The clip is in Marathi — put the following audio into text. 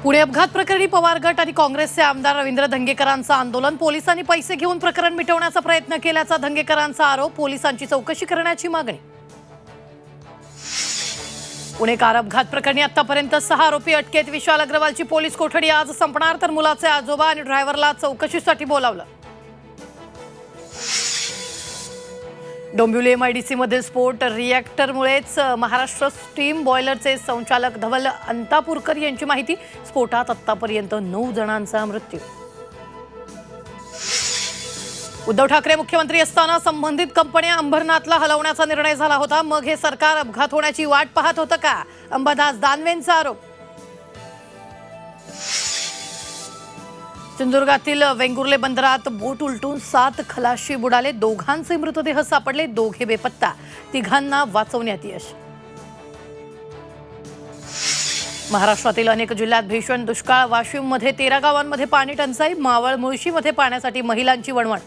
पुणे अपघात प्रकरणी पवार गट आणि काँग्रेसचे आमदार रवींद्र धंगेकरांचं आंदोलन. पोलिसांनी पैसे घेऊन प्रकरण मिटवण्याचा प्रयत्न केल्याचा धंगेकरांचा आरोप. पोलिसांची चौकशी करण्याची मागणी. पुणे कार अपघात प्रकरणी आतापर्यंत 6 आरोपी अटकेत. विशाल अग्रवालची पोलीस कोठडी आज संपणार, तर मुलाचे आजोबा आणि ड्रायव्हरला चौकशीसाठी बोलावलं. डोंबिवली एमआयडीसी मध्ये स्फोट. रिएक्टरमुळेच महाराष्ट्र स्टीम बॉयलरचे संचालक धवल अंतापूरकर यांची माहिती. स्फोटात आतापर्यंत 9 जणांचा मृत्यू. उद्धव ठाकरे मुख्यमंत्री असताना संबंधित कंपन्या अंबरनाथला हलवण्याचा निर्णय झाला होता. मग हे सरकार अपघात होण्याची वाट पाहत होतं का? अंबादास दानवेंचा आरोप. सिंधुदुर्गातील वेंगुर्ले बंदरात बोट उलटून 7 खलाशी बुडाले. दोघांचे मृतदेह सापडले, दोघे बेपत्ता. तिघांना वाचवण्यात यश. महाराष्ट्रातील अनेक जिल्ह्यात भीषण दुष्काळ. वाशिममध्ये 13 गावांमध्ये पाणी टंचाई. मावळ मुळशीमध्ये पाण्यासाठी महिलांची वणवण.